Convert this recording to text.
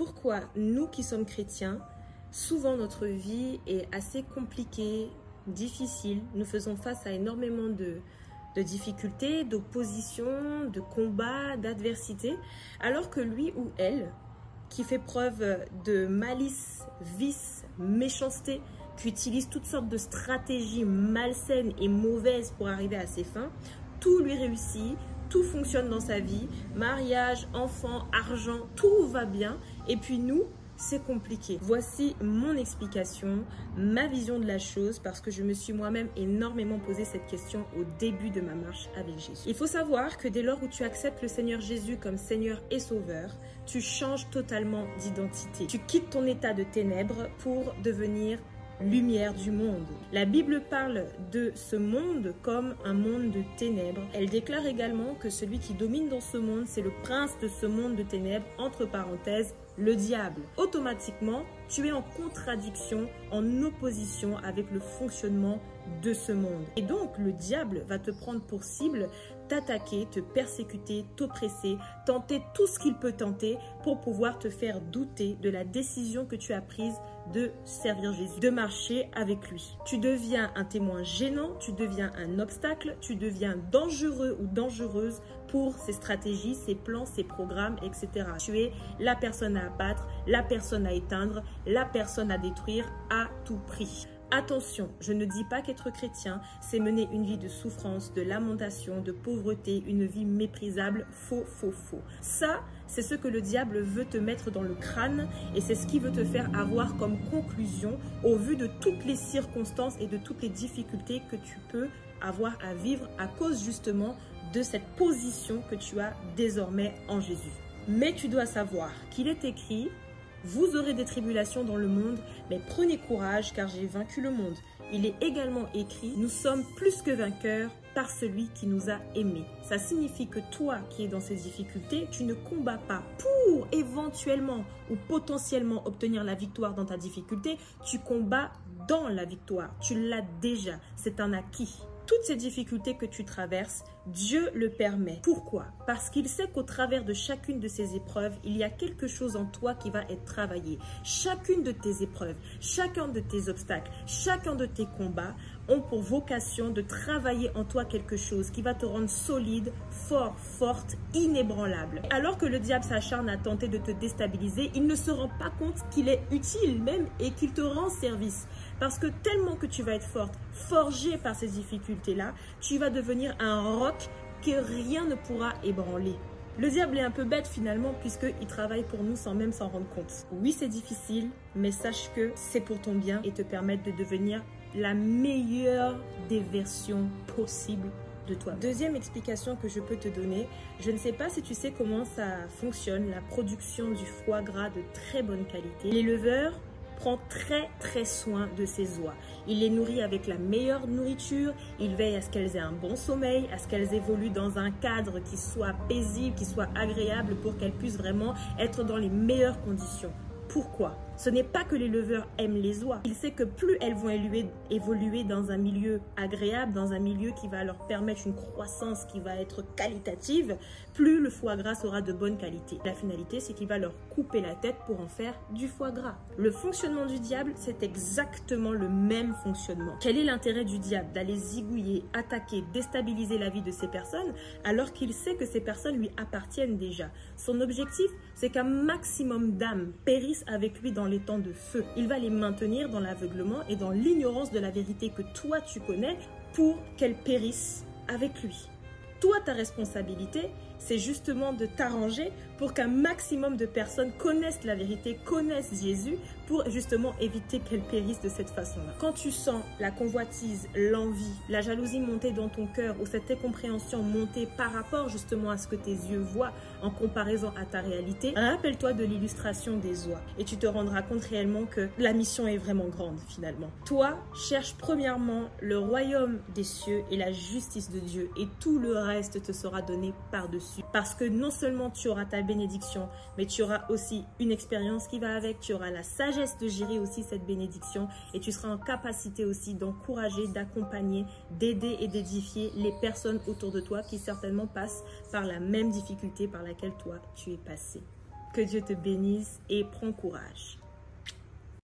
pourquoi nous qui sommes chrétiens, souvent notre vie est assez compliquée, difficile. Nous faisons face à énormément de difficultés, d'oppositions, de combats, d'adversités, alors que lui ou elle, qui fait preuve de malice, vice, méchanceté, qui utilise toutes sortes de stratégies malsaines et mauvaises pour arriver à ses fins, tout lui réussit, tout fonctionne dans sa vie, mariage, enfants, argent, tout va bien. Et puis nous, c'est compliqué. Voici mon explication, ma vision de la chose, parce que je me suis moi-même énormément posé cette question au début de ma marche avec Jésus. Il faut savoir que dès lors où tu acceptes le Seigneur Jésus comme Seigneur et Sauveur, tu changes totalement d'identité. Tu quittes ton état de ténèbres pour devenir lumière du monde. La Bible parle de ce monde comme un monde de ténèbres. Elle déclare également que celui qui domine dans ce monde, c'est le prince de ce monde de ténèbres, entre parenthèses, le diable. Automatiquement, tu es en contradiction, en opposition avec le fonctionnement de ce monde. Et donc, le diable va te prendre pour cible, t'attaquer, te persécuter, t'oppresser, tenter tout ce qu'il peut tenter pour pouvoir te faire douter de la décision que tu as prise de servir Jésus, de marcher avec lui. Tu deviens un témoin gênant, tu deviens un obstacle, tu deviens dangereux ou dangereuse pour ses stratégies, ses plans, ses programmes, etc. Tu es la personne à abattre, la personne à éteindre, la personne à détruire à tout prix. Attention, je ne dis pas qu'être chrétien, c'est mener une vie de souffrance, de lamentation, de pauvreté, une vie méprisable. Faux, faux, faux. Ça, c'est ce que le diable veut te mettre dans le crâne et c'est ce qu'il veut te faire avoir comme conclusion au vu de toutes les circonstances et de toutes les difficultés que tu peux avoir à vivre à cause justement de cette position que tu as désormais en Jésus. Mais tu dois savoir qu'il est écrit: vous aurez des tribulations dans le monde, mais prenez courage car j'ai vaincu le monde. Il est également écrit: nous sommes plus que vainqueurs par celui qui nous a aimés. Ça signifie que toi qui es dans ces difficultés, tu ne combats pas pour éventuellement ou potentiellement obtenir la victoire dans ta difficulté, tu combats dans la victoire. Tu l'as déjà, c'est un acquis. Toutes ces difficultés que tu traverses, Dieu le permet. Pourquoi? Parce qu'il sait qu'au travers de chacune de ces épreuves, il y a quelque chose en toi qui va être travaillé. Chacune de tes épreuves, chacun de tes obstacles, chacun de tes combats ont pour vocation de travailler en toi quelque chose qui va te rendre solide, fort, forte, inébranlable. Alors que le diable s'acharne à tenter de te déstabiliser, il ne se rend pas compte qu'il est utile même et qu'il te rend service. Parce que tellement que tu vas être forte, forgée par ces difficultés-là, tu vas devenir un roc que rien ne pourra ébranler. Le diable est un peu bête finalement puisqu'il travaille pour nous sans même s'en rendre compte. Oui, c'est difficile, mais sache que c'est pour ton bien et te permettre de devenir la meilleure des versions possibles de toi. Deuxième explication que je peux te donner, je ne sais pas si tu sais comment ça fonctionne, la production du foie gras de très bonne qualité. L'éleveur prend très soin de ses oies. Il les nourrit avec la meilleure nourriture, il veille à ce qu'elles aient un bon sommeil, à ce qu'elles évoluent dans un cadre qui soit paisible, qui soit agréable pour qu'elles puissent vraiment être dans les meilleures conditions. Pourquoi? Ce n'est pas que l'éleveur aime les oies. Il sait que plus elles vont évoluer dans un milieu agréable, dans un milieu qui va leur permettre une croissance qui va être qualitative, plus le foie gras sera de bonne qualité. La finalité, c'est qu'il va leur couper la tête pour en faire du foie gras. Le fonctionnement du diable, c'est exactement le même fonctionnement. Quel est l'intérêt du diable? D'aller zigouiller, attaquer, déstabiliser la vie de ces personnes alors qu'il sait que ces personnes lui appartiennent déjà. Son objectif, c'est qu'un maximum d'âmes périssent avec lui dans les temps de feu. Il va les maintenir dans l'aveuglement et dans l'ignorance de la vérité que toi tu connais pour qu'elles périssent avec lui. Toi, ta responsabilité, c'est justement de t'arranger pour qu'un maximum de personnes connaissent la vérité, connaissent Jésus, pour justement éviter qu'elles périssent de cette façon-là. Quand tu sens la convoitise, l'envie, la jalousie monter dans ton cœur ou cette incompréhension monter par rapport justement à ce que tes yeux voient en comparaison à ta réalité, rappelle-toi de l'illustration des oies et tu te rendras compte réellement que la mission est vraiment grande finalement. Toi, cherche premièrement le royaume des cieux et la justice de Dieu et tout le reste te sera donné par-dessus. Parce que non seulement tu auras ta bénédiction, mais tu auras aussi une expérience qui va avec, tu auras la sagesse de gérer aussi cette bénédiction et tu seras en capacité aussi d'encourager, d'accompagner, d'aider et d'édifier les personnes autour de toi qui certainement passent par la même difficulté par laquelle toi tu es passé. Que Dieu te bénisse et prends courage.